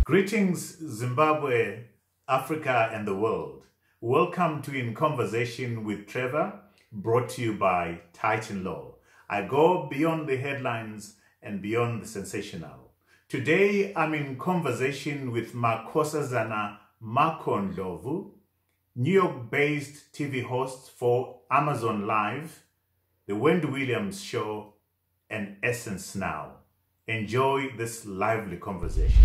Greetings, Zimbabwe, Africa, and the world. Welcome to In Conversation with Trevor, brought to you by Titan Law. I go beyond the headlines and beyond the sensational. Today, I'm in conversation with Makho Ndlovu, New York-based TV host for Amazon Live, The Wendy Williams Show, and Essence Now. Enjoy this lively conversation.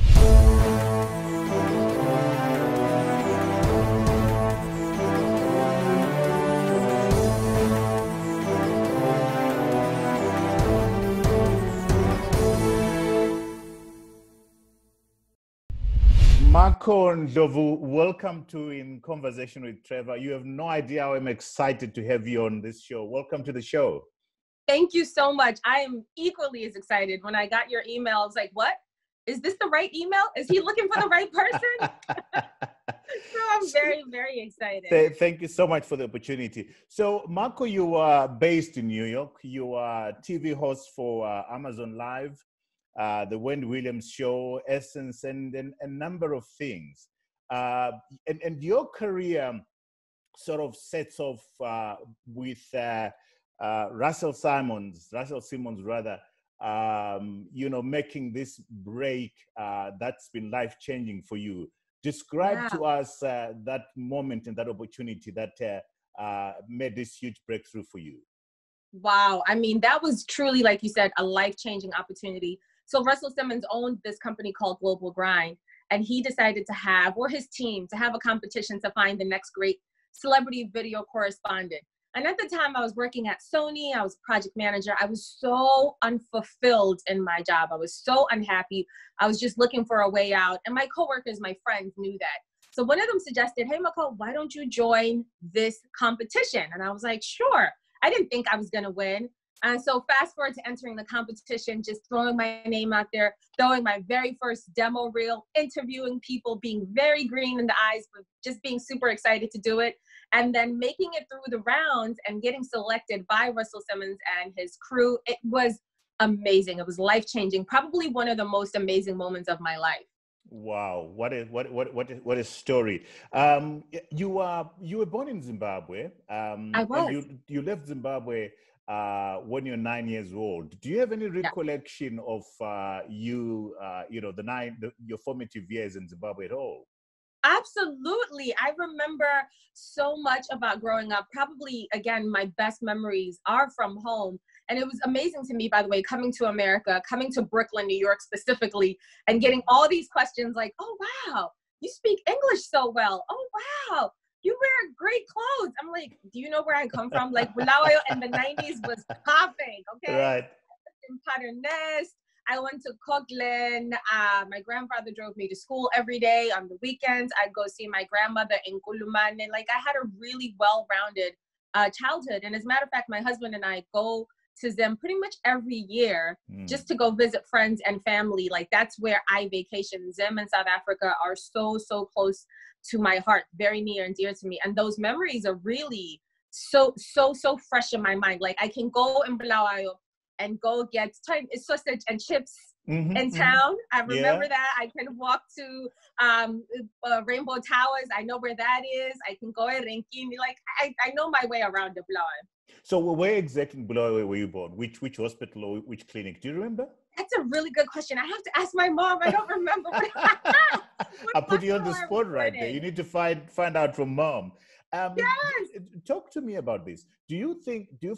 Makho Ndlovu, welcome to In Conversation with Trevor. You have no idea how I'm excited to have you on this show. Welcome to the show. Thank you so much. I am equally as excited. When I got your email, I was like, what? Is this the right email? Is he looking for the right person? So I'm very, very excited. Thank you so much for the opportunity. So, Makho, you are based in New York. You are TV host for Amazon Live, The Wendy Williams Show, Essence, and a number of things. And your career sort of sets off with Russell Simmons, making this break that's been life-changing for you. Describe to us that moment and that opportunity that made this huge breakthrough for you. Wow. I mean, that was truly, like you said, a life-changing opportunity. So Russell Simmons owned this company called Global Grind, and he decided to have, or his team, to have a competition to find the next great celebrity video correspondent. And at the time I was working at Sony, I was a project manager. I was so unfulfilled in my job. I was so unhappy. I was just looking for a way out. And my coworkers, my friends knew that. So one of them suggested, hey, Makho, why don't you join this competition? And I was like, sure. I didn't think I was going to win. And so fast forward to entering the competition, just throwing my name out there, throwing my very first demo reel, interviewing people, being very green in the eyes, but just being super excited to do it. And then making it through the rounds and getting selected by Russell Simmons and his crew. It was amazing. It was life-changing. Probably one of the most amazing moments of my life. Wow, what a story. You were born in Zimbabwe. I was. And you left Zimbabwe when you're 9 years old. Do you have any recollection of your formative years in Zimbabwe at all? Absolutely. I remember so much about growing up. Probably, again, my best memories are from home. And it was amazing to me, by the way, coming to America, coming to Brooklyn, New York specifically, and getting all these questions like, oh, wow, you speak English so well. Oh, wow, you wear great clothes. I'm like, do you know where I come from? Like, Bulawayo in the 90s was popping, okay? Right. In Patternest. I went to Coquelin. My grandfather drove me to school every day. On the weekends, I'd go see my grandmother in Kulumane. Like, I had a really well-rounded childhood. And as a matter of fact, my husband and I go to Zim pretty much every year just to go visit friends and family. Like, that's where I vacation. Zim and South Africa are so, so close to my heart, very near and dear to me. And those memories are really so fresh in my mind. Like, I can go in Bulawayo and go get sausage and chips in town. I remember that. I can walk to Rainbow Towers. I know where that is. I can go to Renkini. Like, I know my way around the Bulawayo. So where exactly in Bulawayo were you born? Which hospital or which clinic? Do you remember? That's a really good question. I have to ask my mom. I don't remember. I put you on the spot right there. You need to find out from mom. Yes. Talk to me about this. Do you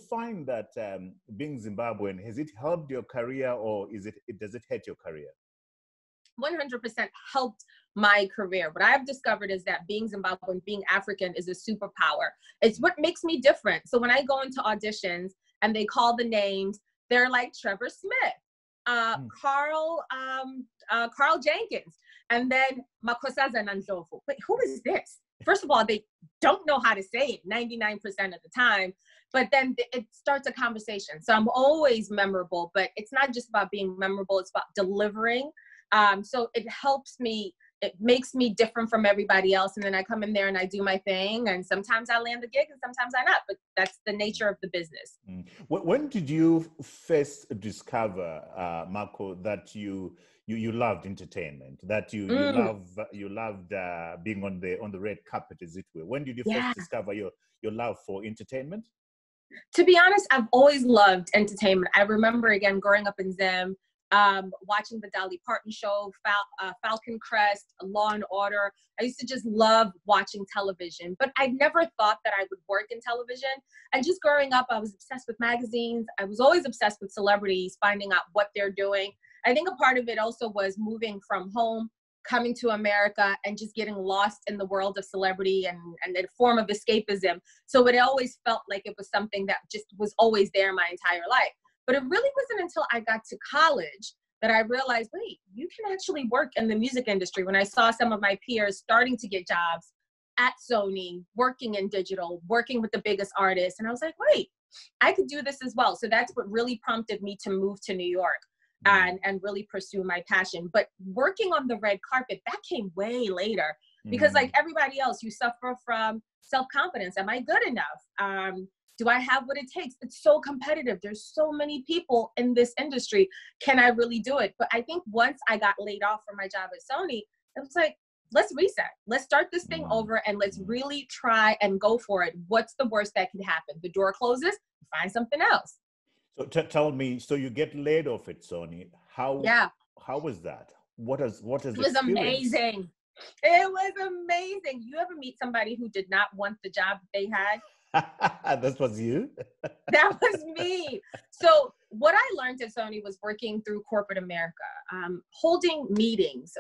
find that being Zimbabwean, has it helped your career, or does it hurt your career? 100% helped my career. What I've discovered is that being Zimbabwean, being African is a superpower. It's what makes me different. So when I go into auditions and they call the names, they're like Trevor Smith, Carl Jenkins, and then Makho Ndlovu. Wait, who is this? First of all, they don't know how to say it 99% of the time, but then it starts a conversation. So I'm always memorable, but it's not just about being memorable, it's about delivering. So it helps me, it makes me different from everybody else. And then I come in there and I do my thing. And sometimes I land the gig and sometimes I not, but that's the nature of the business. When did you first discover, Makho, that you you loved entertainment, that you loved being on the red carpet, as it were. When did you Yeah. first discover your love for entertainment? To be honest, I've always loved entertainment. I remember, again, growing up in Zim, watching the Dolly Parton show, Falcon Crest, Law and Order. I used to just love watching television, but I never thought that I would work in television. And just growing up, I was obsessed with magazines. I was always obsessed with celebrities, finding out what they're doing. I think a part of it also was moving from home, coming to America, and just getting lost in the world of celebrity and a form of escapism. So it always felt like it was something that just was always there my entire life. But it really wasn't until I got to college that I realized, wait, you can actually work in the music industry. When I saw some of my peers starting to get jobs at Sony, working in digital, working with the biggest artists. And I was like, wait, I could do this as well. So that's what really prompted me to move to New York and really pursue my passion. But working on the red carpet, that came way later because like everybody else, you suffer from self-confidence. Am I good enough? Do I have what it takes? It's so competitive. There's so many people in this industry. Can I really do it? But I think once I got laid off from my job at Sony, it was like, let's reset. Let's start this thing over and let's really try and go for it. What's the worst that could happen? The door closes, find something else. So tell me, so you get laid off at Sony. How was that? What is it was amazing. It was amazing. You ever meet somebody who did not want the job they had? That was you? That was me. So what I learned at Sony was working through corporate America, holding meetings,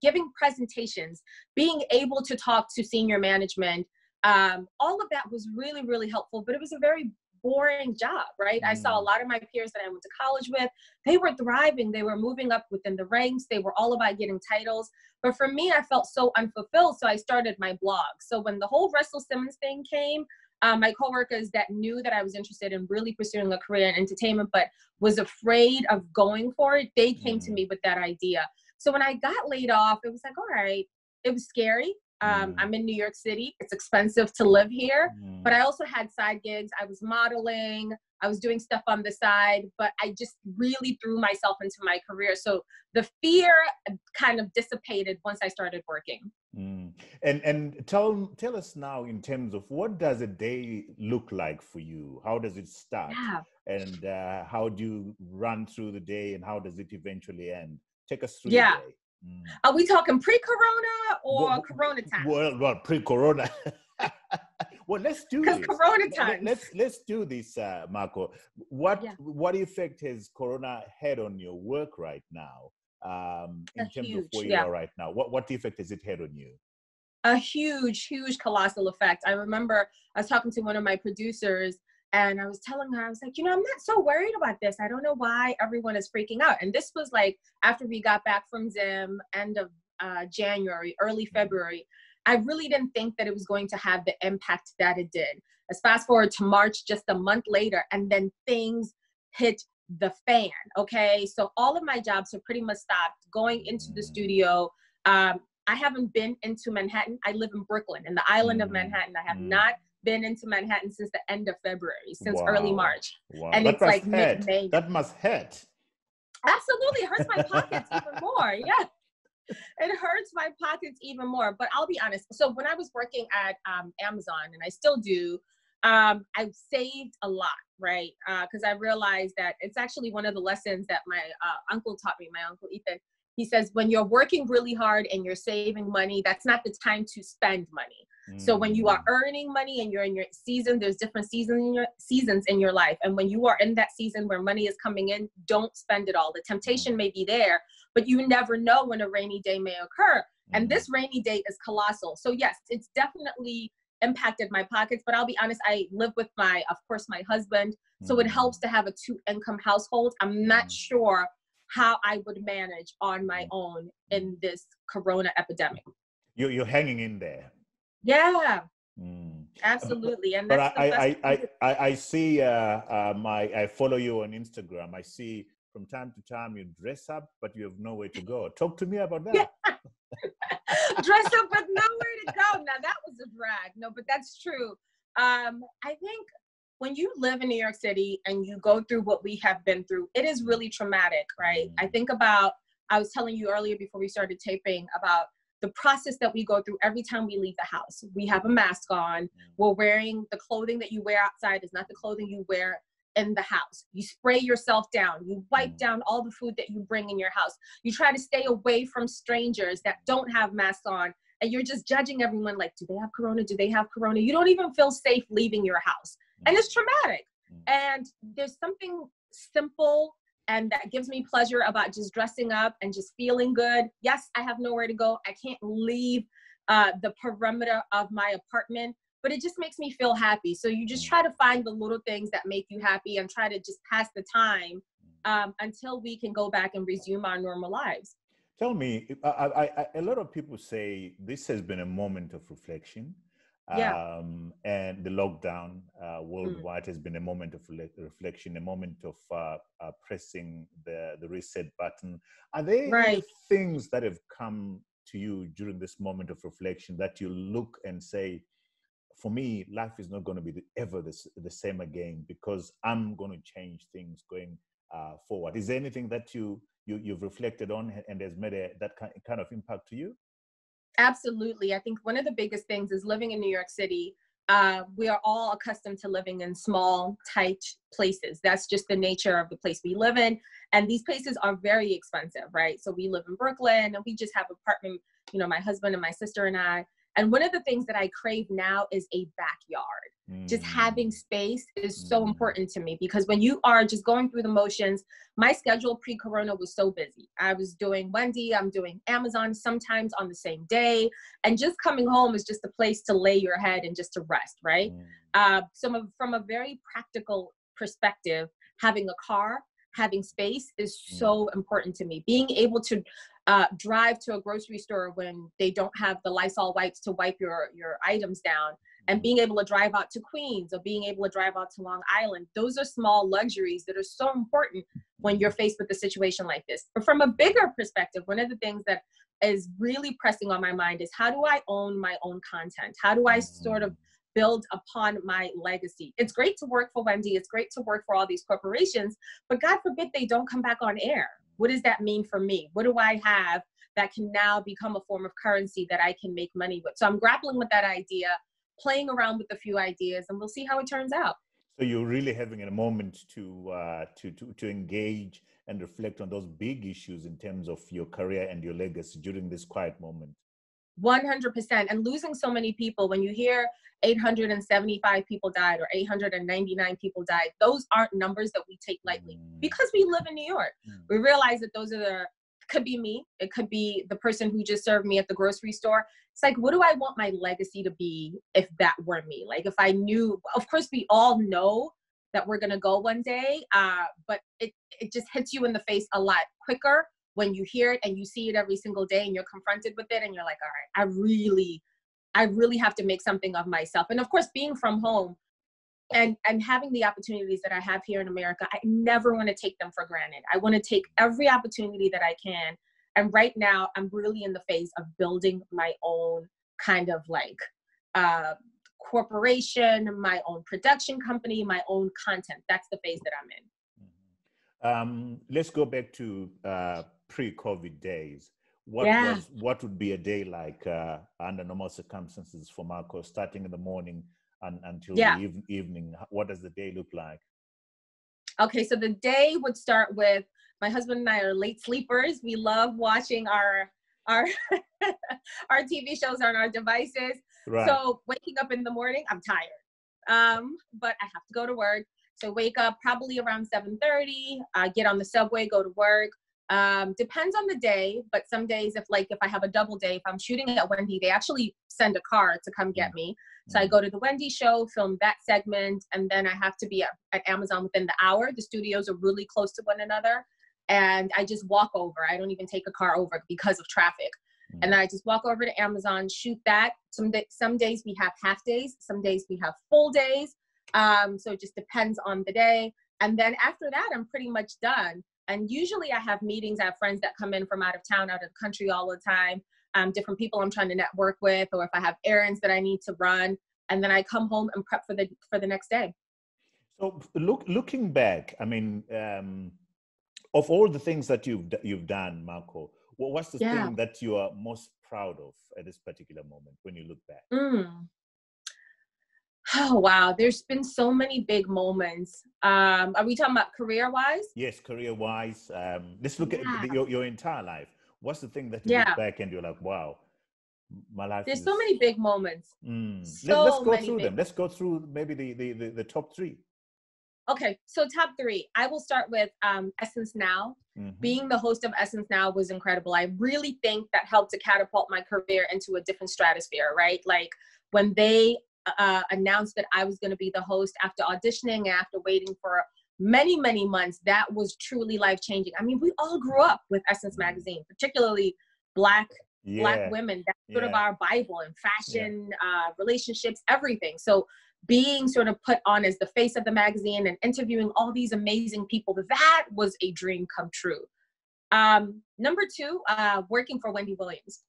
giving presentations, being able to talk to senior management. All of that was really, really helpful, but it was a very boring job, right? I saw a lot of my peers that I went to college with, they were thriving. They were moving up within the ranks. They were all about getting titles. But for me, I felt so unfulfilled. So I started my blog. So when the whole Russell Simmons thing came, my coworkers that knew that I was interested in really pursuing a career in entertainment, but was afraid of going for it, they came to me with that idea. So when I got laid off, it was like, all right, it was scary. I'm in New York City. It's expensive to live here, but I also had side gigs. I was modeling. I was doing stuff on the side, but I just really threw myself into my career. So the fear kind of dissipated once I started working. And tell us now in terms of what does a day look like for you? How does it start? And how do you run through the day and how does it eventually end? Take us through the day. Are we talking pre-corona or corona time? Well, pre-corona. Well, let's do this. Corona time. Let's do this, Makho. What effect has corona had on your work right now? In terms of where you are right now, what effect has it had on you? A huge, colossal effect. I remember I was talking to one of my producers and I was telling her, I was like, I'm not so worried about this. I don't know why everyone is freaking out. And this was like after we got back from Zim, end of January, early February. I really didn't think that it was going to have the impact that it did. Let's fast forward to March, just a month later, and then things hit the fan, okay? So all of my jobs have pretty much stopped. Going into the studio, I haven't been into Manhattan. I live in Brooklyn, in the island of Manhattan. I have not been into Manhattan since the end of February, since early March. And that it's like mid-May. That must hurt. Absolutely, it hurts my pockets even more, yeah. It hurts my pockets even more, but I'll be honest. So when I was working at Amazon, and I still do, I've saved a lot, right? Because I realized that it's actually one of the lessons that my uncle taught me, my uncle Ethan. He says, when you're working really hard and you're saving money, that's not the time to spend money. So when you are earning money and you're in your season, there's different seasons in your life. And when you are in that season where money is coming in, don't spend it all. The temptation may be there, but you never know when a rainy day may occur. And this rainy day is colossal. So yes, it's definitely impacted my pockets, but I'll be honest, I live with of course, my husband. So it helps to have a 2-income household. I'm not sure how I would manage on my own in this corona epidemic. You're hanging in there. Yeah, absolutely. And that's I see, I follow you on Instagram. I see from time to time you dress up, but you have nowhere to go. Talk to me about that. Yeah. Dress up with nowhere to go. Now that was a drag. No, but that's true. I think when you live in New York City and you go through what we have been through, it is really traumatic, right? I think about I was telling you earlier before we started taping about the process that we go through every time we leave the house. We have a mask on. We're wearing the clothing that you wear outside is not the clothing you wear in the house. You spray yourself down. You wipe down all the food that you bring in your house. You try to stay away from strangers that don't have masks on. And you're just judging everyone like, do they have corona? Do they have corona? You don't even feel safe leaving your house. And it's traumatic. And there's something simple and that gives me pleasure about just dressing up and just feeling good. Yes, I have nowhere to go. I can't leave the perimeter of my apartment, but it just makes me feel happy. So you just try to find the little things that make you happy and try to just pass the time until we can go back and resume our normal lives. Tell me, a lot of people say this has been a moment of reflection. And the lockdown worldwide has been a moment of reflection, a moment of pressing the reset button. Are there any things that have come to you during this moment of reflection that you look and say, for me, life is not going to be ever the same again because I'm going to change things going forward? Is there anything that you've reflected on and has made that kind of impact to you? Absolutely. I think one of the biggest things is living in New York City. We are all accustomed to living in small, tight places. That's just the nature of the place we live in. And these places are very expensive, right? So we live in Brooklyn and we just have an apartment, my husband and my sister and I. And one of the things that I crave now is a backyard. Just having space is so important to me because when you are just going through the motions, my schedule pre-corona was so busy. I was doing Wendy, I'm doing Amazon sometimes on the same day. And just coming home is just a place to lay your head and just to rest, right? So from a very practical perspective, having a car, having space is so important to me. Being able to drive to a grocery store when they don't have the Lysol wipes to wipe your items down, and being able to drive out to Queens or being able to drive out to Long Island. Those are small luxuries that are so important when you're faced with a situation like this. But from a bigger perspective, one of the things that is really pressing on my mind is how do I own my own content? How do I sort of build upon my legacy? It's great to work for Wendy. It's great to work for all these corporations, but God forbid they don't come back on air. What does that mean for me? What do I have that can now become a form of currency that I can make money with? So I'm grappling with that idea, playing around with a few ideas, and we'll see how it turns out. So you're really having a moment to engage and reflect on those big issues in terms of your career and your legacy during this quiet moment. 100%. And losing so many people, when you hear 875 people died or 899 people died, those aren't numbers that we take lightly because we live in New York. We realize that those are could be me. It could be the person who just served me at the grocery store. It's like, what do I want my legacy to be if that were me? Like if I knew, of course we all know that we're going to go one day, but it just hits you in the face a lot quicker when you hear it and you see it every single day and you're confronted with it and you're like, all right, I really have to make something of myself. And of course, being from home and having the opportunities that I have here in America, I never want to take them for granted. I want to take every opportunity that I can. And right now I'm really in the phase of building my own kind of like corporation, my own production company, my own content. That's the phase that I'm in. Let's go back to pre-COVID days. What would be a day like under normal circumstances for Makho, starting in the morning and until the evening? What does the day look like? Okay, so the day would start with my husband and I are late sleepers. We love watching our our TV shows on our devices. Right. So waking up in the morning, I'm tired, but I have to go to work. So wake up probably around 7:30, get on the subway, go to work. Depends on the day, but some days if I have a double day, if I'm shooting at Wendy, they actually send a car to come get me. So I go to the Wendy show, film that segment, and then I have to be at Amazon within the hour. The studios are really close to one another, and I just walk over. I don't even take a car over because of traffic. And then I just walk over to Amazon, shoot that. Some days we have half days, some days we have full days. So it just depends on the day. And then after that, I'm pretty much done. And usually I have meetings. I have friends that come in from out of town, out of the country all the time. Different people I'm trying to network with, or if I have errands that I need to run, and then I come home and prep for the next day. So looking back, I mean, Of all the things that you've done, Makho, what's the Yeah. thing that you are most proud of at this particular moment when you look back? Oh, wow. There's been so many big moments. Are we talking about career-wise? Yes, career-wise. Let's look Yeah. at your entire life. What's the thing that you Yeah. look back and you're like, wow, my life There's is... so many big moments. Let's go many through big them. Let's go through maybe the top three. Okay, so top three. I will start with Essence Now. Being the host of Essence Now was incredible. I really think that helped to catapult my career into a different stratosphere, right? Like when they announced that I was going to be the host after auditioning and after waiting for many, many months, that was truly life-changing. I mean, we all grew up with Essence magazine, particularly Black women. That's sort of our Bible in fashion, relationships, everything. So being sort of put on as the face of the magazine and interviewing all these amazing people, that was a dream come true. Number two, working for Wendy Williams,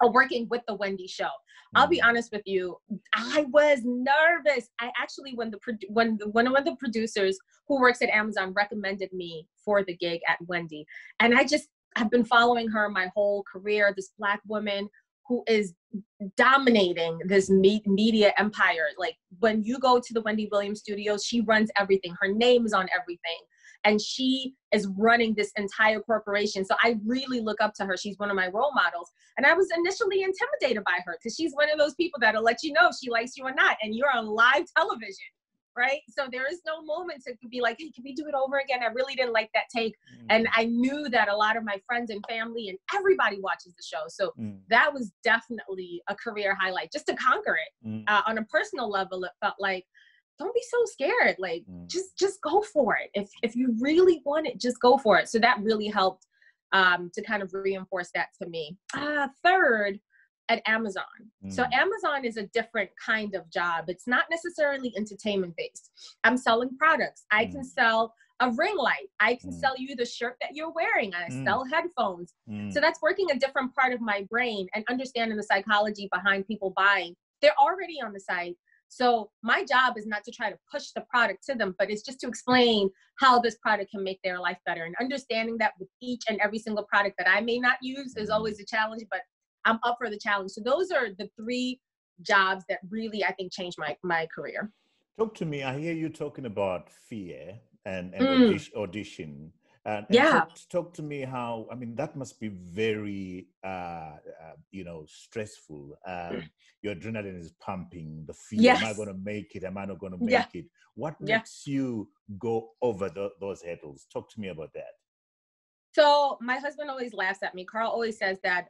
or working with the Wendy Show. I'll be honest with you, I was nervous. I actually, when one of the producers who works at Amazon recommended me for the gig at Wendy, and I've been following her my whole career, this Black woman who is dominating this media empire. Like when you go to the Wendy Williams studios, she runs everything. Her name is on everything. And she is running this entire corporation. So I really look up to her. She's one of my role models. And I was initially intimidated by her because she's one of those people that'll let you know if she likes you or not. And you're on live television, right? So there is no moment to be like, hey, can we do it over again? I really didn't like that take. And I knew that a lot of my friends and family and everybody watches the show. So that was definitely a career highlight, just to conquer it. On a personal level, it felt like, don't be so scared. Like, just go for it. If you really want it, just go for it. So that really helped to kind of reinforce that to me. Third, at Amazon. So Amazon is a different kind of job. It's not necessarily entertainment based. I'm selling products. I can sell a ring light. I can sell you the shirt that you're wearing. I sell headphones. So that's working a different part of my brain and understanding the psychology behind people buying. They're already on the site. So my job is not to try to push the product to them, but it's just to explain how this product can make their life better. And understanding that with each and every single product that I may not use is always a challenge, but I'm up for the challenge. So those are the three jobs that really, I think, changed my career. Talk to me. I hear you talking about fear and audition. And talk to me how, I mean, that must be very, stressful. Your adrenaline is pumping, the fear, am I going to make it? Am I not going to make it? What makes you go over those hurdles? Talk to me about that. So my husband always laughs at me. Carl always says that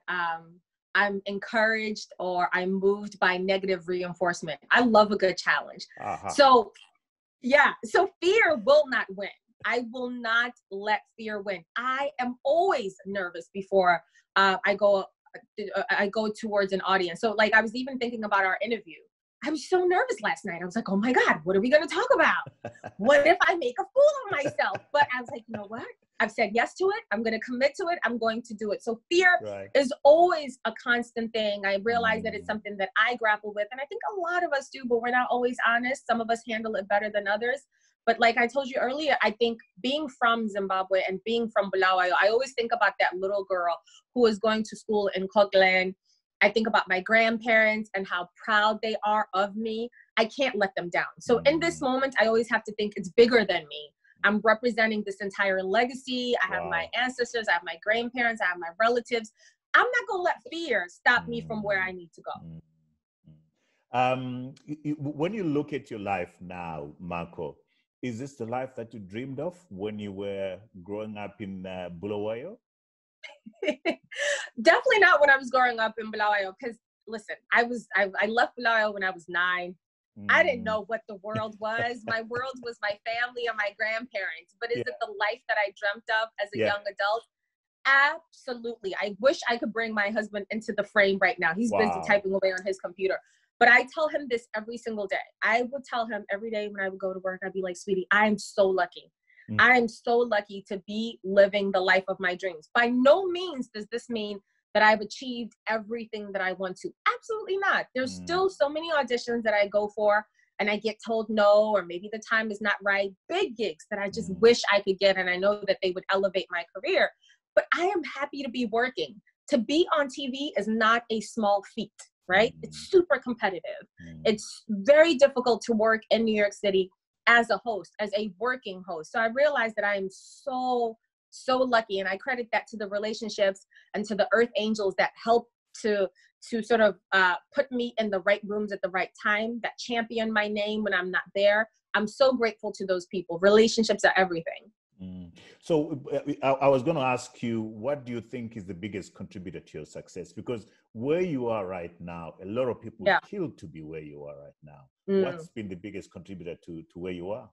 I'm encouraged or I'm moved by negative reinforcement. I love a good challenge. So fear will not win. I will not let fear win. I am always nervous before I go towards an audience. So like, I was even thinking about our interview. I was so nervous last night. I was like, oh my God, what are we going to talk about? What if I make a fool of myself? But I was like, you know what? I've said yes to it. I'm going to commit to it. I'm going to do it. So fear is always a constant thing. I realize that it's something that I grapple with. And I think a lot of us do, but we're not always honest. Some of us handle it better than others. But like I told you earlier, I think being from Zimbabwe and being from Bulawayo, I always think about that little girl who was going to school in Coquitlam. I think about my grandparents and how proud they are of me. I can't let them down. So in this moment, I always have to think it's bigger than me. I'm representing this entire legacy. I have my ancestors, I have my grandparents, I have my relatives. I'm not going to let fear stop me from where I need to go. When you look at your life now, Makho, is this the life that you dreamed of when you were growing up in Bulawayo? Definitely not when I was growing up in Bulawayo. Because listen, I left Bulawayo when I was 9. I didn't know what the world was. My world was my family and my grandparents. But is it the life that I dreamt of as a young adult? Absolutely. I wish I could bring my husband into the frame right now. He's busy typing away on his computer. But I tell him this every single day. I would tell him every day when I would go to work, I'd be like, sweetie, I am so lucky. I am so lucky to be living the life of my dreams. By no means does this mean that I've achieved everything that I want to. Absolutely not. There's still so many auditions that I go for and I get told no, or maybe the time is not right, big gigs that I just wish I could get. And I know that they would elevate my career, but I am happy to be working. To be on TV is not a small feat, right? It's super competitive. It's very difficult to work in New York City as a host, as a working host. So I realized that I am so lucky, and I credit that to the relationships and to the earth angels that help to sort of put me in the right rooms at the right time, that champion my name when I'm not there. I'm so grateful to those people. Relationships are everything. So I was going to ask you, what do you think is the biggest contributor to your success? Because where you are right now, a lot of people kill to be where you are right now. What's been the biggest contributor to where you are?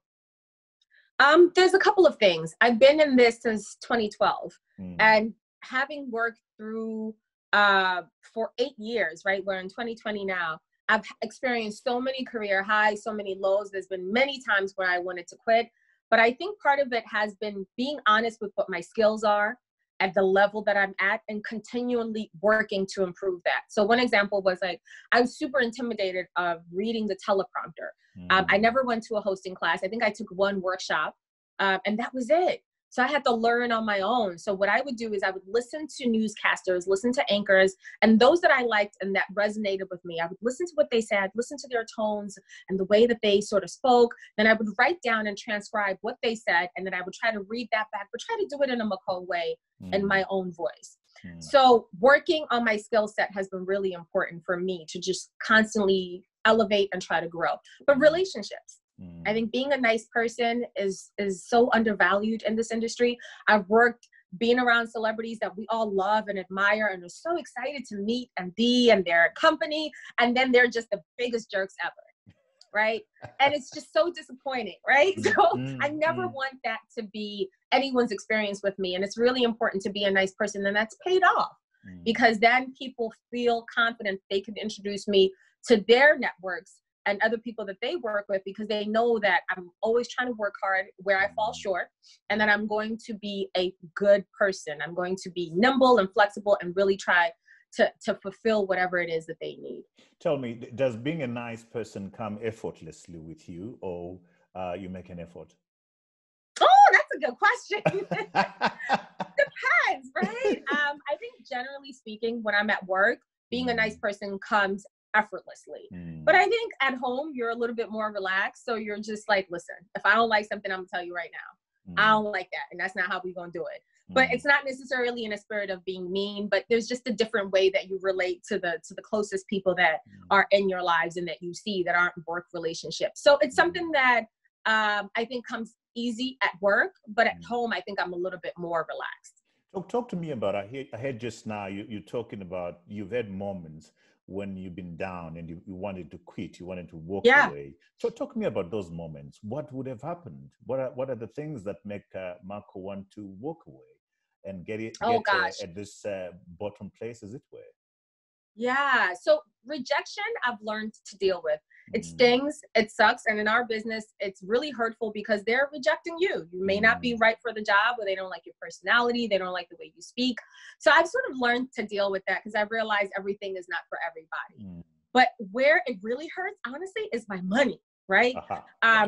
There's a couple of things. I've been in this since 2012, and having worked through for 8 years, right? We're in 2020 now. I've experienced so many career highs, so many lows. There's been many times where I wanted to quit. But I think part of it has been being honest with what my skills are at the level that I'm at, and continually working to improve that. So one example was, like, I was super intimidated of reading the teleprompter. I never went to a hosting class. I think I took one workshop, and that was it. So I had to learn on my own. So what I would do is I would listen to newscasters, listen to anchors, and those that I liked and that resonated with me. I would listen to what they said, listen to their tones and the way that they sort of spoke. Then I would write down and transcribe what they said, and then I would try to read that back, but try to do it in a Makho way, in my own voice. So working on my skill set has been really important for me to just constantly elevate and try to grow. But relationships. I think being a nice person is so undervalued in this industry. I've worked being around celebrities that we all love and admire and are so excited to meet and be in their company, and then they're just the biggest jerks ever, right? And it's just so disappointing, right? So I never want that to be anyone's experience with me. And it's really important to be a nice person, and that's paid off, because then people feel confident they can introduce me to their networks and other people that they work with, because they know that I'm always trying to work hard where I fall short, and that I'm going to be a good person. I'm going to be nimble and flexible and really try to fulfill whatever it is that they need. Tell me, does being a nice person come effortlessly with you, or you make an effort? Oh, that's a good question. Depends, right? I think generally speaking, when I'm at work, being a nice person comes effortlessly. But I think at home, you're a little bit more relaxed. So you're just like, listen, if I don't like something, I'm gonna tell you right now. I don't like that. And that's not how we're gonna do it. But it's not necessarily in a spirit of being mean, but there's just a different way that you relate to the closest people that are in your lives and that you see that aren't work relationships. So it's something that I think comes easy at work, but at home, I think I'm a little bit more relaxed. Talk to me about, I heard just now, you're talking about, you've had moments when you've been down and you wanted to quit, you wanted to walk away. So talk to me about those moments. What would have happened? What are the things that make Makho want to walk away and get at this bottom place, as it were? Yeah. So rejection, I've learned to deal with. It stings, it sucks. And in our business, it's really hurtful because they're rejecting you. You may not be right for the job, or they don't like your personality. They don't like the way you speak. So I've sort of learned to deal with that, because I realized everything is not for everybody. But where it really hurts, honestly, is my money. Right?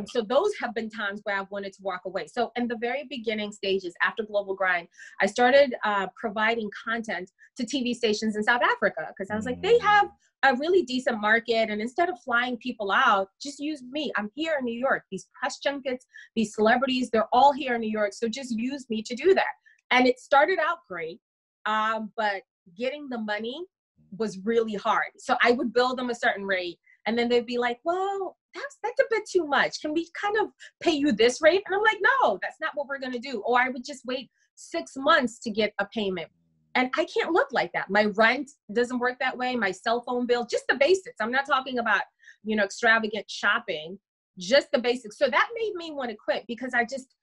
So those have been times where I've wanted to walk away. So in the very beginning stages, after Global Grind, I started providing content to TV stations in South Africa, because I was like, they have a really decent market. And instead of flying people out, just use me. I'm here in New York. These press junkets, these celebrities, they're all here in New York. So just use me to do that. And it started out great, but getting the money was really hard. So I would bill them a certain rate, and then they'd be like, well, that's a bit too much. Can we kind of pay you this rate? And I'm like, no, that's not what we're going to do. Or I would just wait 6 months to get a payment. And I can't look like that. My rent doesn't work that way. My cell phone bill, just the basics. I'm not talking about, extravagant shopping, just the basics. So that made me want to quit, because I just,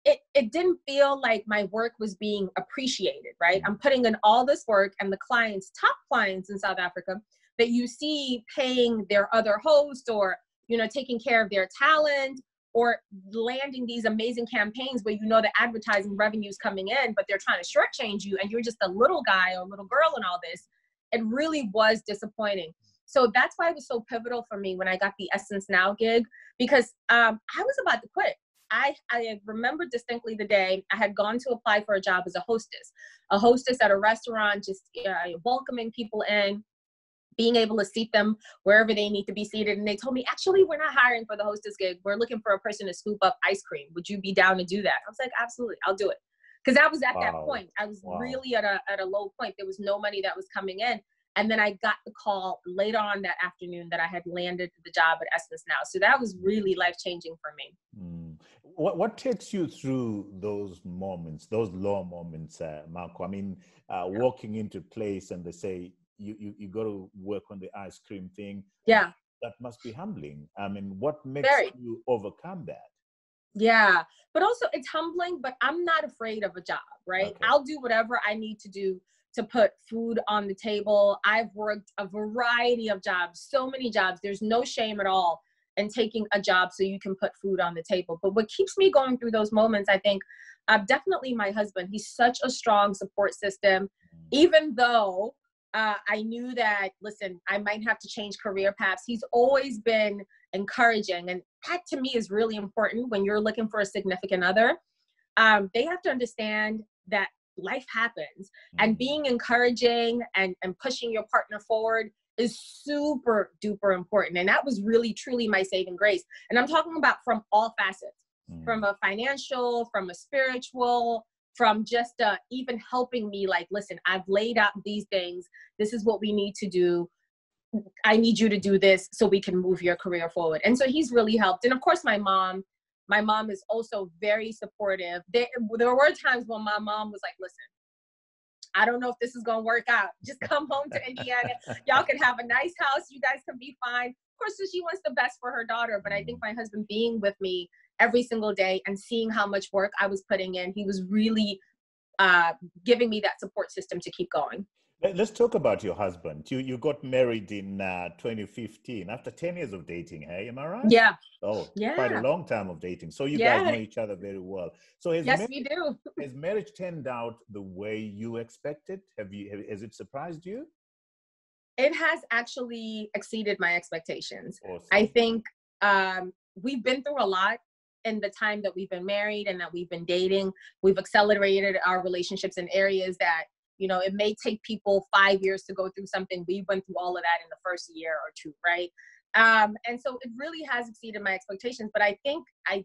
it didn't feel like my work was being appreciated, right? I'm putting in all this work, and the clients, top clients in South Africa that you see paying their other hosts, or, taking care of their talent, or landing these amazing campaigns where the advertising revenue is coming in, but they're trying to shortchange you, and you're just a little guy or little girl in all this. It really was disappointing. So that's why it was so pivotal for me when I got the Essence Now gig, because I was about to quit. I remember distinctly the day I had gone to apply for a job as a hostess at a restaurant, just welcoming people in, being able to seat them wherever they need to be seated. And they told me, actually, we're not hiring for the hostess gig. We're looking for a person to scoop up ice cream. Would you be down to do that? I was like, absolutely, I'll do it. Because I was at that point. I was really at a low point. There was no money that was coming in. And then I got the call later on that afternoon that I had landed the job at Essence Now. So that was really life-changing for me. Mm. What takes you through those moments, those low moments, Makho? I mean, walking into place and they say, you got to work on the ice cream thing. Yeah. That must be humbling. I mean, what makes you overcome that? Yeah. But also it's humbling, but I'm not afraid of a job, right? Okay. I'll do whatever I need to do to put food on the table. I've worked a variety of jobs, so many jobs. There's no shame at all in taking a job so you can put food on the table. But what keeps me going through those moments, I think, definitely my husband. He's such a strong support system, even though I knew that, listen, I might have to change career paths. He's always been encouraging. And that to me is really important when you're looking for a significant other. They have to understand that life happens, and being encouraging and pushing your partner forward is super duper important. And that was really, truly my saving grace. And I'm talking about from all facets, from a financial, from a spiritual, from just even helping me like, listen, I've laid out these things. This is what we need to do. I need you to do this so we can move your career forward. And so he's really helped. And of course, my mom is also very supportive. There were times when my mom was like, listen, I don't know if this is going to work out. Just come home to Indiana. Y'all can have a nice house. You guys can be fine. Of course, she wants the best for her daughter. But I think my husband being with me every single day and seeing how much work I was putting in, he was really giving me that support system to keep going. Let's talk about your husband. You got married in 2015 after 10 years of dating, hey? Am I right? Yeah. Oh, yeah. Quite a long time of dating. So you guys know each other very well. So we do. Has marriage turned out the way you expected? Has it surprised you? It has actually exceeded my expectations. Awesome. I think we've been through a lot in the time that we've been married and that we've been dating. We've accelerated our relationships in areas that, you know, it may take people 5 years to go through something. We went through all of that in the first year or two, right? And so it really has exceeded my expectations. But I think I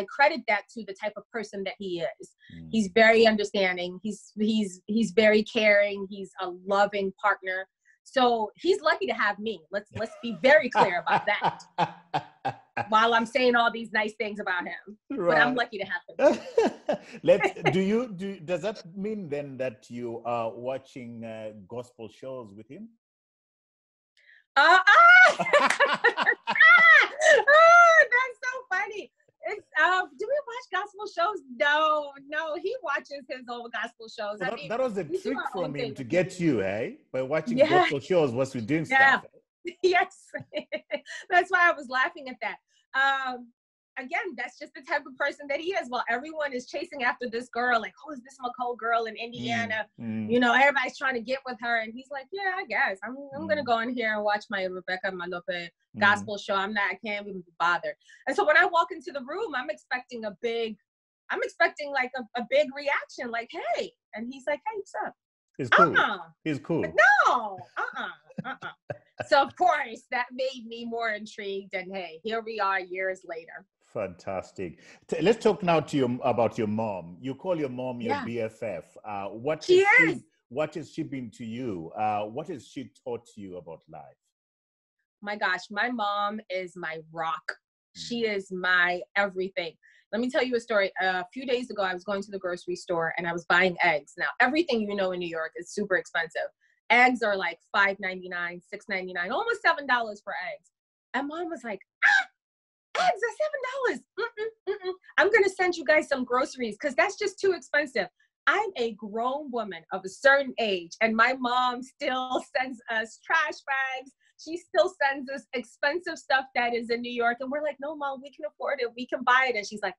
credit that to the type of person that he is. He's very understanding. He's very caring. He's a loving partner. So he's lucky to have me. Let's be very clear about that. While I'm saying all these nice things about him, right. But I'm lucky to have him. Does that mean then that you are watching gospel shows with him? That's so funny. It's do we watch gospel shows? No, he watches his own gospel shows. So that was a trick from him to thing. Get you, eh? By watching gospel shows, was we doing stuff. Eh? Yes. That's why I was laughing at that. Again, that's just the type of person that he is. While everyone is chasing after this girl, like, who is this Makho girl in Indiana? You know, everybody's trying to get with her. And he's like, yeah, I guess. I'm going to go in here and watch my Rebecca Malope gospel show. I can't even be bothered. And so when I walk into the room, I'm expecting like a big reaction, like, hey. And he's like, hey, what's up? He's cool. He's cool. No. So of course that made me more intrigued, and hey, here we are years later. Fantastic. Let's talk now about your mom. You call your mom your BFF. What has she been to you? What has she taught you about life? My gosh, my mom is my rock. She is my everything. Let me tell you a story. A few days ago, I was going to the grocery store and I was buying eggs. Now, everything you know in New York is super expensive. Eggs are like $5.99, $6.99, almost $7 for eggs. And mom was like, eggs are $7. I'm going to send you guys some groceries because that's just too expensive. I'm a grown woman of a certain age, and my mom still sends us trash bags. She still sends us expensive stuff that is in New York. And we're like, no, Mom, we can afford it. We can buy it. And she's like,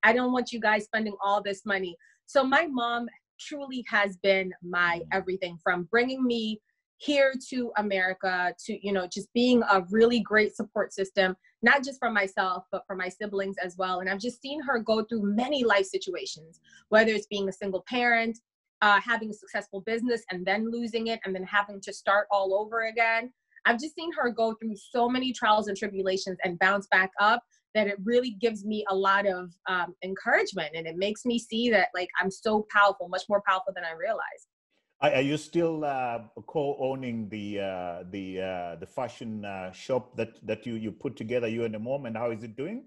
I don't want you guys spending all this money. So my mom truly has been my everything, from bringing me here to America to, you know, just being a really great support system, not just for myself, but for my siblings as well. And I've just seen her go through many life situations, whether it's being a single parent, having a successful business and then losing it and then having to start all over again. I've just seen her go through so many trials and tribulations and bounce back up that it really gives me a lot of encouragement. And it makes me see that, like, I'm so powerful, much more powerful than I realized. Are you still co-owning the fashion shop that you put together, you and the mom, and how is it doing?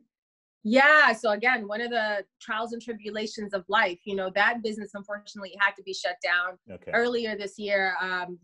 Yeah. So again, one of the trials and tribulations of life, you know, that business unfortunately had to be shut down earlier this year.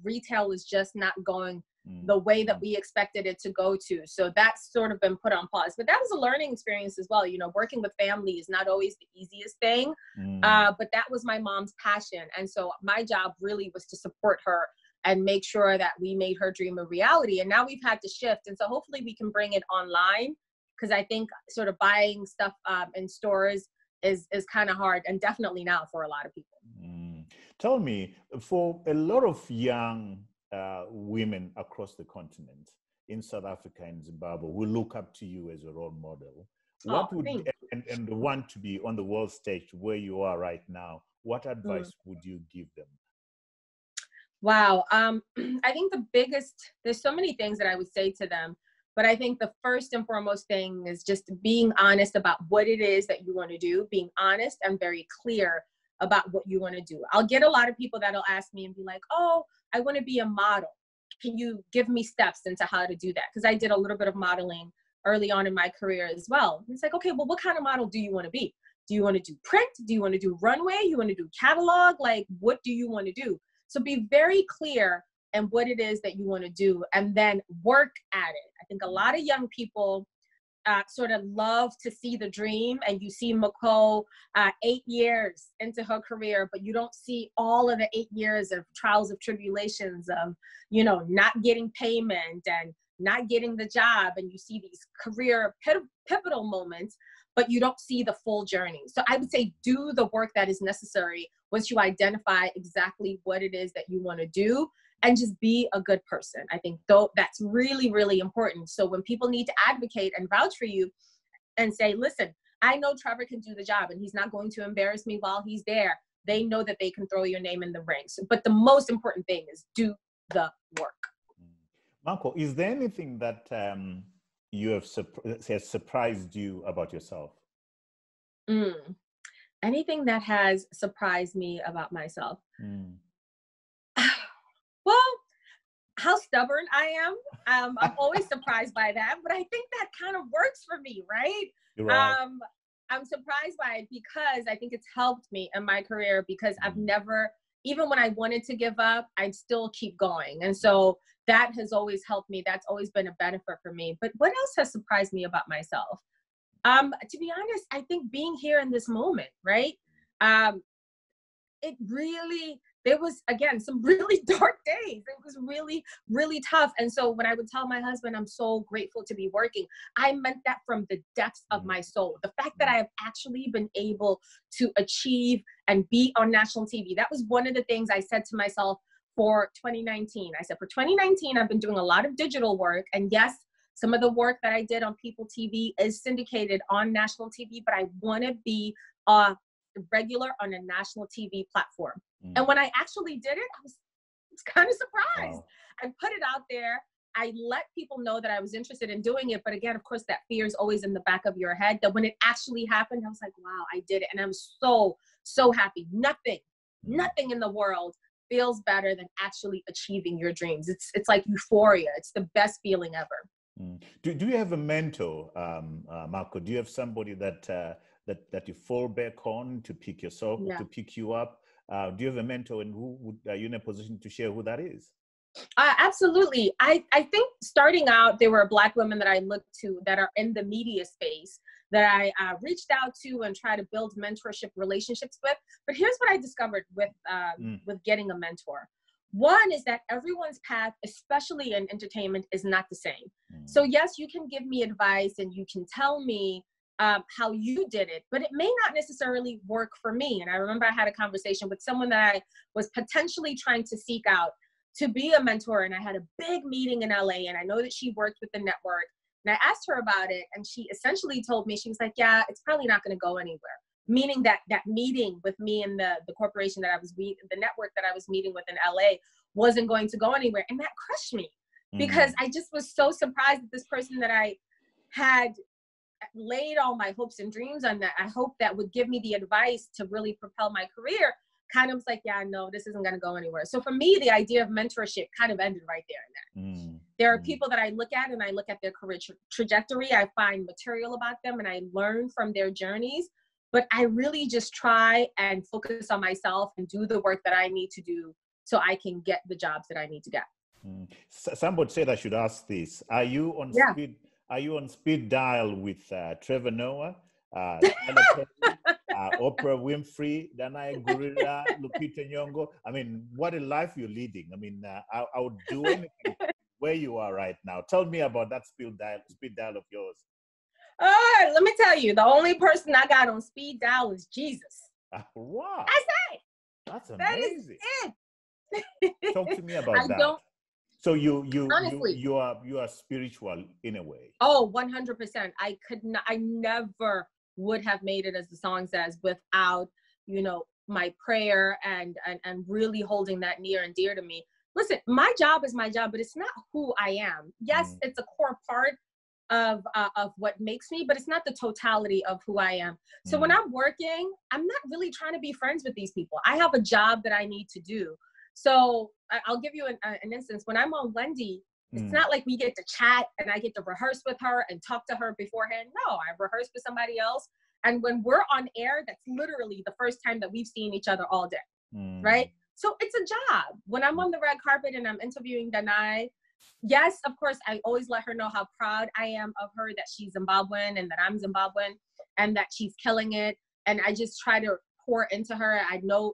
Retail was just not going the way that we expected it to go to. So that's sort of been put on pause. But that was a learning experience as well. You know, working with family is not always the easiest thing, but that was my mom's passion. And so my job really was to support her and make sure that we made her dream a reality. And now we've had to shift. And so hopefully we can bring it online, because I think sort of buying stuff in stores is kind of hard, and definitely now for a lot of people. Tell me, for a lot of young women across the continent, in South Africa and Zimbabwe, who look up to you as a role model, what would and want to be on the world stage where you are right now, what advice would you give them? Wow. I think there's so many things that I would say to them, but I think the first and foremost thing is just being honest about what it is that you want to do, being honest and very clear about what you want to do. I'll get a lot of people that'll ask me and be like, oh, I want to be a model. Can you give me steps into how to do that? Because I did a little bit of modeling early on in my career as well. And it's like, okay, well, what kind of model do you want to be? Do you want to do print? Do you want to do runway? You want to do catalog? Like, what do you want to do? So be very clear in what it is that you want to do, and then work at it. I think a lot of young people sort of love to see the dream, and you see Makho 8 years into her career, but you don't see all of the 8 years of trials of tribulations of, you know, not getting payment and not getting the job. And you see these career pivotal moments, but you don't see the full journey. So I would say do the work that is necessary once you identify exactly what it is that you want to do, and just be a good person. I think that's really, really important. So when people need to advocate and vouch for you and say, listen, I know Trevor can do the job and he's not going to embarrass me while he's there, they know that they can throw your name in the ring. So, but the most important thing is do the work. Makho, is there anything that has surprised you about yourself? Anything that has surprised me about myself? Well, how stubborn I am. I'm always surprised by that, but I think that kind of works for me, right? You're right. I'm surprised by it because I think it's helped me in my career, because I've never, even when I wanted to give up, I'd still keep going. And so that has always helped me. That's always been a benefit for me. But what else has surprised me about myself? To be honest, I think being here in this moment, right? There was, again, some really dark days. It was really, really tough. And so when I would tell my husband, I'm so grateful to be working, I meant that from the depths of my soul. The fact that I have actually been able to achieve and be on national TV, that was one of the things I said to myself for 2019. I said, for 2019, I've been doing a lot of digital work. And yes, some of the work that I did on People TV is syndicated on national TV, but I want to be regular on a national TV platform. And when I actually did it, I was kind of surprised. Wow. I put it out there. I let people know that I was interested in doing it. But again, of course, that fear is always in the back of your head, that when it actually happened, I was like, wow, I did it. And I'm so, so happy. Nothing in the world feels better than actually achieving your dreams. It's like euphoria. It's the best feeling ever. Do you have a mentor, Makho? Do you have somebody that you fall back on to pick yourself, to pick you up? Do you have a mentor, and are you in a position to share who that is? Absolutely. I think starting out, there were Black women that I looked to that are in the media space that I reached out to and try to build mentorship relationships with. But here's what I discovered with getting a mentor. One is that everyone's path, especially in entertainment, is not the same. So yes, you can give me advice and you can tell me how you did it, but it may not necessarily work for me. And I remember I had a conversation with someone that I was potentially trying to seek out. to be a mentor. And I had a big meeting in LA, and I know that she worked with the network. And I asked her about it, and she essentially told me, she was like, yeah, it's probably not going to go anywhere. Meaning that that meeting with me and the corporation that I was, the network that I was meeting with in LA wasn't going to go anywhere. And that crushed me because I just was so surprised that this person that I had laid all my hopes and dreams on, that I hope that would give me the advice to really propel my career, kind of was like, yeah, no, this isn't going to go anywhere. So for me, the idea of mentorship kind of ended right there and then. There are people that I look at, and I look at their career trajectory. I find material about them and I learn from their journeys, but I really just try and focus on myself and do the work that I need to do so I can get the jobs that I need to get. Somebody said I should ask this. Are you on speed? Are you on speed dial with Trevor Noah, Oprah Winfrey, Danai Gurira, Lupita Nyong'o? I mean, what a life you're leading. I mean, I would do anything where you are right now. Tell me about that speed dial of yours. Let me tell you, the only person I got on speed dial is Jesus. Wow. That's it. That's amazing. That is it. Talk to me about that. So honestly, you are spiritual in a way. Oh, 100%. I never would have made it, as the song says, without, my prayer and really holding that near and dear to me. Listen, my job is my job, but it's not who I am. Yes, it's a core part of what makes me, but it's not the totality of who I am. So when I'm working, I'm not really trying to be friends with these people. I have a job that I need to do. So I'll give you an instance. When I'm on Wendy, it's not like we get to chat and I get to rehearse with her and talk to her beforehand. No, I rehearse with somebody else. And when we're on air, that's literally the first time that we've seen each other all day, right? So it's a job. When I'm on the red carpet and I'm interviewing Danai, yes, of course, I always let her know how proud I am of her, that she's Zimbabwean and that I'm Zimbabwean and that she's killing it. And I just try to pour into her. I know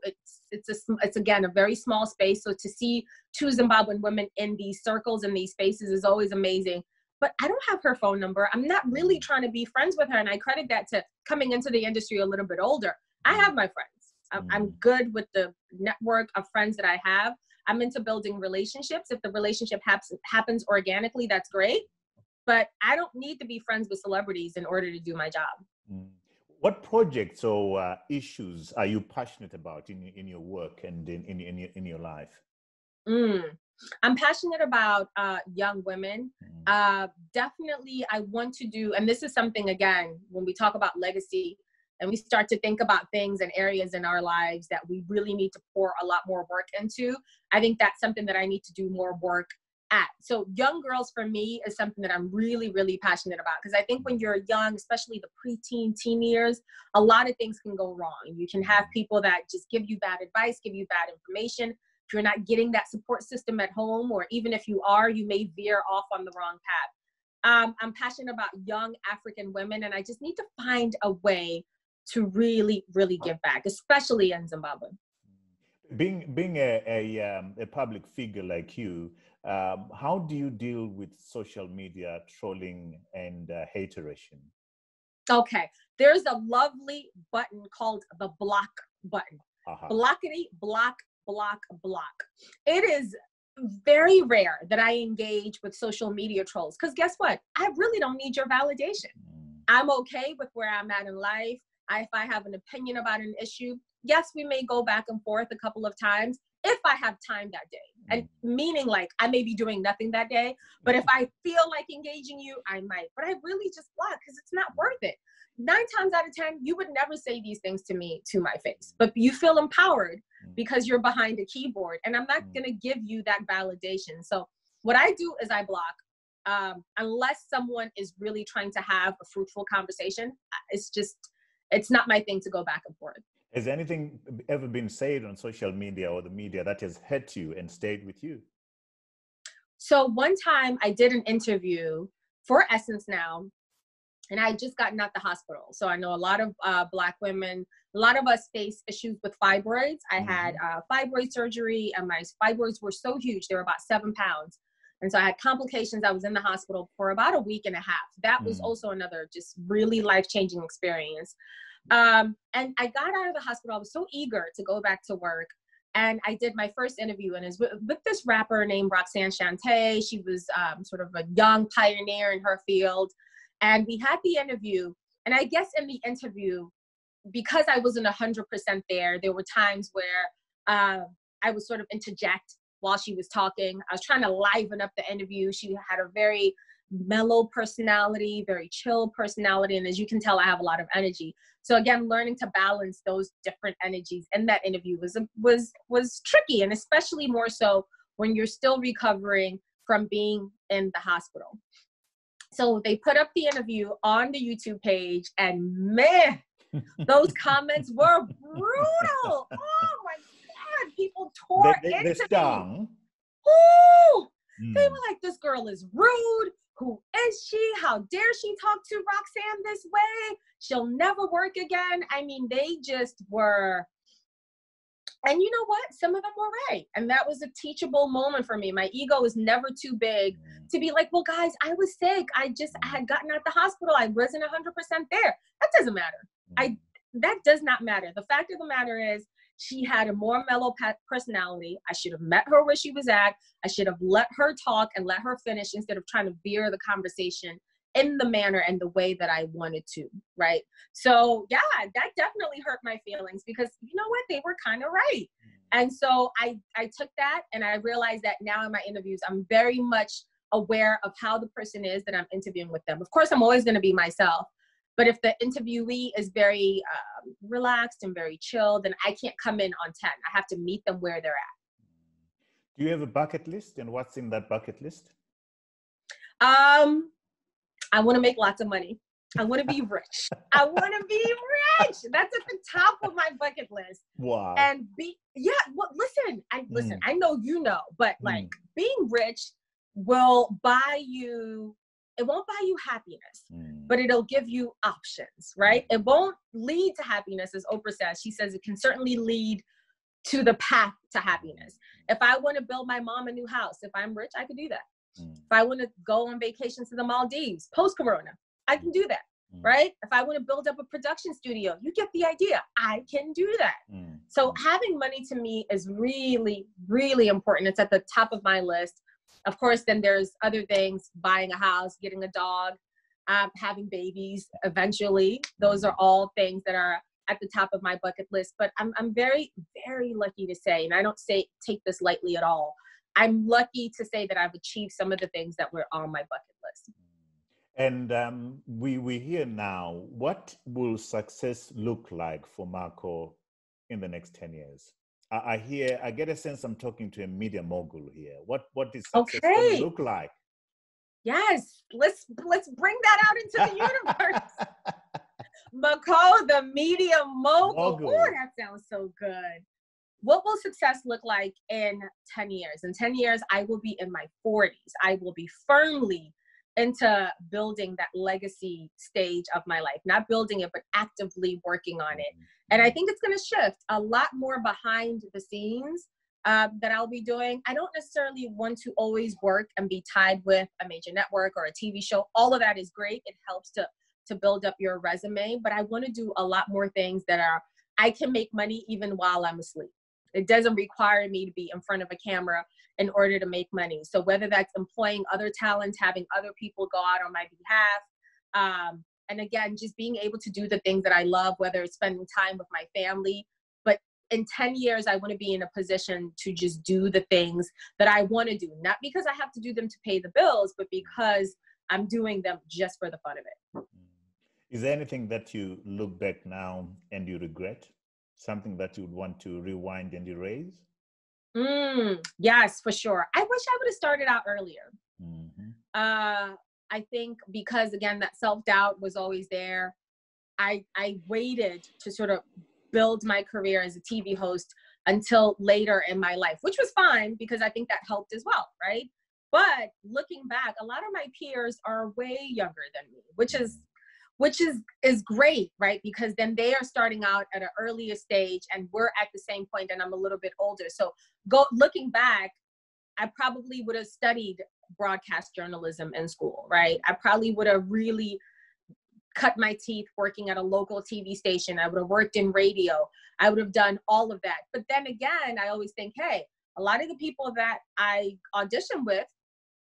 it's again a very small space, so to see two Zimbabwean women in these circles and these spaces is always amazing. But I don't have her phone number. I'm not really trying to be friends with her, and I credit that to coming into the industry a little bit older. I have my friends. I'm good with the network of friends that I have. I'm into building relationships. If the relationship happens organically, that's great. But I don't need to be friends with celebrities in order to do my job. What projects or issues are you passionate about in your work and in your life? I'm passionate about young women. Definitely, I want to do, and this is something, again, when we talk about legacy and we start to think about things and areas in our lives that we really need to pour a lot more work into, I think that's something that I need to do more work at. So young girls for me is something that I'm really, really passionate about, because I think when you're young, especially the preteen, teen years, a lot of things can go wrong. You can have people that just give you bad advice, give you bad information. If you're not getting that support system at home, or even if you are, you may veer off on the wrong path. I'm passionate about young African women, and I just need to find a way to really, really give back, especially in Zimbabwe. Being a public figure like you, how do you deal with social media trolling and hateration? Okay, there's a lovely button called the block button. Blockity, block, block, block. It is very rare that I engage with social media trolls, because guess what? I really don't need your validation. I'm okay with where I'm at in life. If I have an opinion about an issue, yes, we may go back and forth a couple of times if I have time that day. And meaning, like, I may be doing nothing that day, but if I feel like engaging you, I might. But I really just block, because it's not worth it. 9 times out of 10, you would never say these things to me to my face, but you feel empowered because you're behind a keyboard, and I'm not going to give you that validation. So what I do is I block. Unless someone is really trying to have a fruitful conversation, it's not my thing to go back and forth. Has anything ever been said on social media or the media that has hurt you and stayed with you? So one time I did an interview for Essence Now, and I had just gotten out the hospital. So I know a lot of Black women, a lot of us face issues with fibroids. I had fibroid surgery, and my fibroids were so huge. They were about 7 pounds. And so I had complications. I was in the hospital for about a week and a half. That was also another just really life-changing experience. And I got out of the hospital. I was so eager to go back to work. And I did my first interview, and it's with this rapper named Roxanne Shante. She was sort of a young pioneer in her field. And we had the interview. And I guess in the interview, because I wasn't 100% there were times where I would sort of interject while she was talking. I was trying to liven up the interview. She had a very mellow personality, very chill personality. And as you can tell, I have a lot of energy. So again, learning to balance those different energies in that interview was tricky. And especially more so when you're still recovering from being in the hospital. So they put up the interview on the YouTube page, and man, those comments were brutal. Oh my God, people tore into me. Ooh, they were like, this girl is rude. Who is she? How dare she talk to Roxanne this way? She'll never work again. I mean, they just were. And you know what? Some of them were right. And that was a teachable moment for me. My ego is never too big to be like, well, guys, I was sick. I had gotten out the hospital. I wasn't 100% there. That doesn't matter. That does not matter. The fact of the matter is, she had a more mellow personality. I should have met her where she was at. I should have let her talk and let her finish instead of trying to veer the conversation in the manner and the way that I wanted to, right? So yeah, that definitely hurt my feelings, because you know what? They were kind of right. And so I took that, and I realized that now in my interviews, I'm very much aware of how the person is that I'm interviewing with them. Of course, I'm always going to be myself. But if the interviewee is very relaxed and very chill, then I can't come in on 10. I have to meet them where they're at. Do you have a bucket list, and what's in that bucket list? I want to make lots of money. I want to be rich. I want to be rich. That's at the top of my bucket list. Wow. And well, listen, I know you know, but like being rich will buy you. It won't buy you happiness, but it'll give you options, right? It won't lead to happiness, as Oprah says. She says it can certainly lead to the path to happiness. If I want to build my mom a new house, if I'm rich, I could do that. If I want to go on vacation to the Maldives, post-corona, I can do that, right? If I want to build up a production studio, you get the idea. I can do that. So having money to me is really, really important. It's at the top of my list. Of course, then there's other things, buying a house, getting a dog, having babies eventually. Those are all things that are at the top of my bucket list. But I'm very, very lucky to say, and I don't take this lightly at all, I'm lucky to say that I've achieved some of the things that were on my bucket list. And we hear now, what will success look like for Makho in the next 10 years? I get a sense I'm talking to a media mogul here. What is success going to look like? Yes, let's bring that out into the universe. Makho, the media mogul. Oh, that sounds so good. What will success look like in 10 years? In 10 years, I will be in my 40s. I will be firmly into building that legacy stage of my life. Not building it, but actively working on it. And I think it's going to shift a lot more behind the scenes that I'll be doing. I don't necessarily want to always work and be tied with a major network or a TV show. All of that is great. It helps to build up your resume. But I want to do a lot more things that I can make money even while I'm asleep. It doesn't require me to be in front of a camera in order to make money. So whether that's employing other talents, having other people go out on my behalf, and again, just being able to do the things that I love, whether it's spending time with my family. But in 10 years, I want to be in a position to just do the things that I want to do. Not because I have to do them to pay the bills, but because I'm doing them just for the fun of it. Is there anything that you look back now and you regret? Something that you would want to rewind and erase? Yes, for sure. I wish I would have started out earlier. I think because, again, that self-doubt was always there. I waited to sort of build my career as a TV host until later in my life, which was fine because I think that helped as well, right? But looking back, a lot of my peers are way younger than me, which is great, right? Because then they are starting out at an earlier stage and we're at the same point and I'm a little bit older. So looking back, I probably would have studied broadcast journalism in school, right? I probably would have really cut my teeth working at a local TV station. I would have worked in radio. I would have done all of that. But then again, I always think, hey, a lot of the people that I auditioned with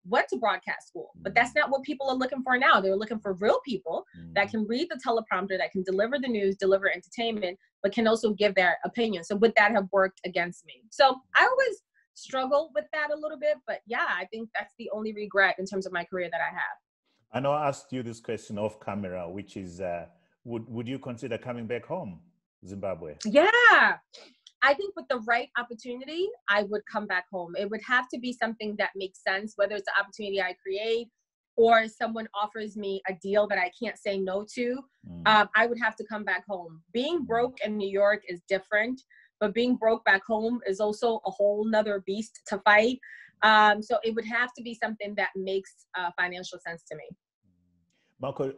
went to broadcast school, but that's not what people are looking for now. They're looking for real people that can read the teleprompter, that can deliver the news, deliver entertainment, but can also give their opinion. So would that have worked against me? So I always struggle with that a little bit, but yeah, I think that's the only regret in terms of my career that I have. I know I asked you this question off camera, which is, would you consider coming back home, Zimbabwe? Yeah. I think with the right opportunity, I would come back home. It would have to be something that makes sense, whether it's an opportunity I create or someone offers me a deal that I can't say no to. I would have to come back home. Being broke in New York is different, but being broke back home is also a whole nother beast to fight. So it would have to be something that makes financial sense to me. Makho,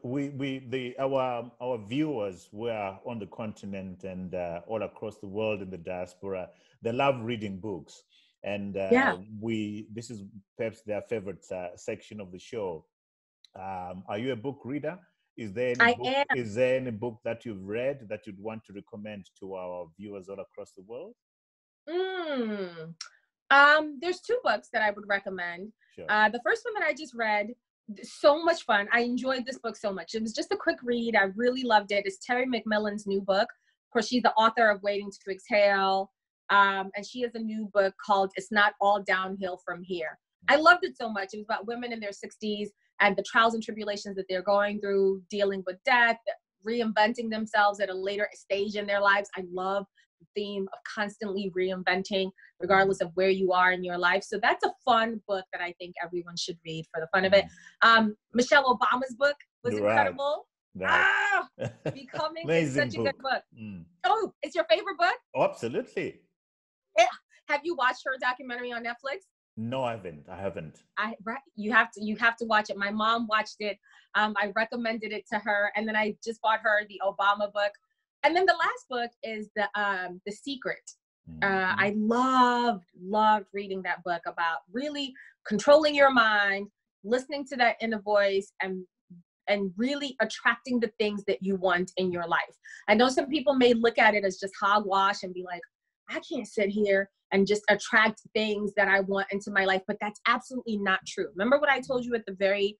our viewers who are on the continent and all across the world in the diaspora, they love reading books, and this is perhaps their favorite section of the show. Are you a book reader? Is there any book that you've read that you'd want to recommend to our viewers all across the world? There's two books that I would recommend. Sure. The first one that I just read, so much fun. I enjoyed this book so much. It was just a quick read. I really loved it. It's Terry McMillan's new book. Of course, she's the author of Waiting to Exhale. And she has a new book called It's Not All Downhill From Here. I loved it so much. It was about women in their 60s and the trials and tribulations that they're going through, dealing with death, reinventing themselves at a later stage in their lives. I love the theme of constantly reinventing regardless of where you are in your life. So that's a fun book that I think everyone should read for the fun of it. Michelle Obama's book was incredible. Becoming is such a good book. Oh, it's your favorite book? Oh, absolutely. Yeah. Have you watched her documentary on Netflix? No, I haven't. You have to watch it. My mom watched it. I recommended it to her, and then I just bought her the Obama book. And then the last book is The Secret. I loved reading that book about really controlling your mind, listening to that inner voice, and really attracting the things that you want in your life. I know some people may look at it as just hogwash and be like, I can't sit here and just attract things that I want into my life, but that's absolutely not true. Remember what I told you at the very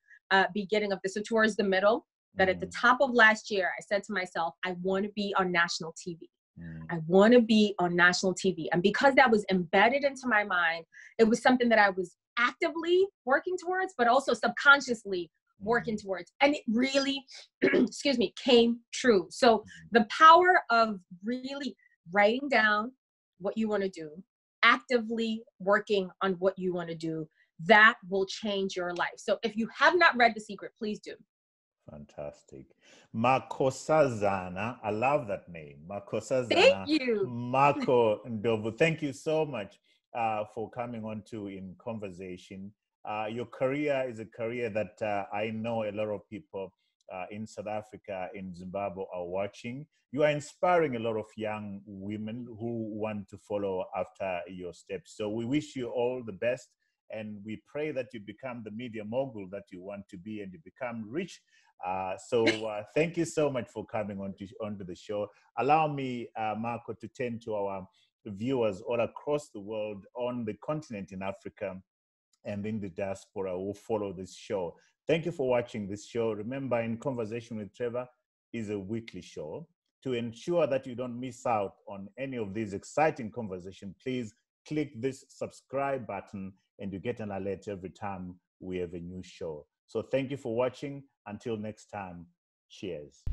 beginning of this, so towards the middle, that at the top of last year, I said to myself, I want to be on national TV. I want to be on national TV. And because that was embedded into my mind, it was something that I was actively working towards, but also subconsciously working towards. And it really, came true. So the power of really writing down what you want to do, actively working on what you want to do, that will change your life. So if you have not read The Secret, please do. Fantastic. Makhosazana, I love that name. Makhosazana. Thank you. Makho Ndlovu, thank you so much for coming on to In Conversation. Your career is a career that I know a lot of people in South Africa, in Zimbabwe are watching. You are inspiring a lot of young women who want to follow after your steps. So we wish you all the best. And we pray that you become the media mogul that you want to be and you become rich. So thank you so much for coming onto the show. Allow me, Makho, to tend to our viewers all across the world, on the continent in Africa and in the diaspora who follow this show. Thank you for watching this show. Remember, In Conversation with Trevor is a weekly show. To ensure that you don't miss out on any of these exciting conversations, please click this subscribe button and you get an alert every time we have a new show. So thank you for watching. Until next time, cheers.